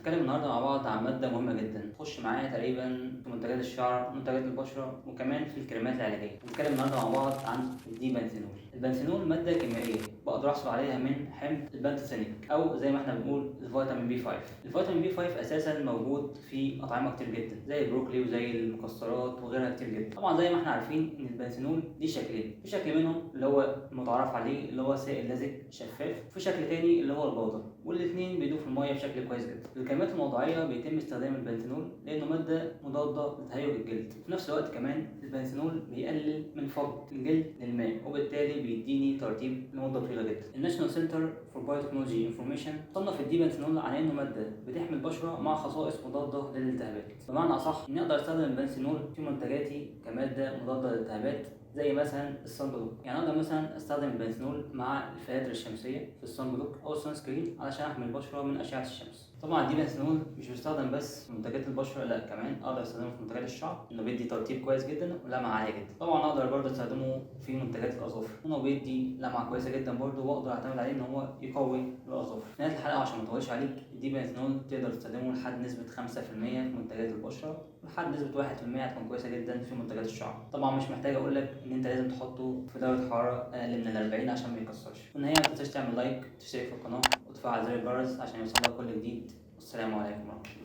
هنتكلم النهارده مع بعض عن مادة مهمة جدا تخش معايا تقريبا في منتجات الشعر، منتجات البشرة، وكمان في الكريمات العلاجية. هنتكلم النهارده مع بعض عن الديبنسينول. البنسينول مادة كيميائية بقدر احصل عليها من حمض البنتوثينيك او زي ما احنا بنقول الفيتامين بي 5. الفيتامين بي 5 اساسا موجود في اطعمة كتير جدا زي البروكلي وزي المكسرات وغيرها كتير جدا. طبعا زي ما احنا عارفين ان البنسينول ليه شكلين، في شكل منهم اللي هو المتعارف عليه اللي هو سائل لزج شفاف، وفي شكل تاني اللي هو البودر، والاثنين بيدوب في الميه بشكل كويس جدا. في الكريمات الموضعيه بيتم استخدام البنسينول لانه ماده مضاده لتهيج الجلد. في نفس الوقت كمان البنسينول بيقلل من فقد الجلد للماء وبالتالي بيديني ترطيب لمده طويله جدا. الناشونال سنتر فور بايوتكنولوجي انفورميشن صنف الديبنسينول على انه ماده بتحمي البشره مع خصائص مضاده للالتهابات. بمعنى اصح اني اقدر استخدم البنسينول في منتجاتي كماده مضاده للالتهابات زي مثلا الصن بلوك. يعني اقدر مثلا استخدم البنسينول مع الفلاتر الشمسيه في الصن بلوك او السان سكرين علشان احمي البشره من اشعه الشمس. طبعا الديبنسينول مش بيستخدم بس في منتجات البشره، لا كمان اقدر استخدمه في منتجات الشعر انه بيدي ترطيب كويس جدا ولمعه عاليه جدا. طبعا اقدر برضه استخدمه في منتجات الاظافر انه بيدي لمعه كويسه جدا برضه، واقدر اعتمد عليه ان هو يقوي الاظافر. في نهايه الحلقه عشان ما اطولش عليك، الديبنسينول تقدر تستخدمه لحد نسبه 5% في منتجات البشره ولحد نسبه 1% هتكون كويسه جدا في منتجات الشعر. طبعا مش محتاج اقول لك ان انت لازم تحطه في درجه حراره اقل من 40 عشان ما يكسرش. في النهايه ما تنساش تعمل لايك، تشترك في القناه وتفعل زر الجرس عشان يوصلك كل جديد. والسلام عليكم ورحمه الله.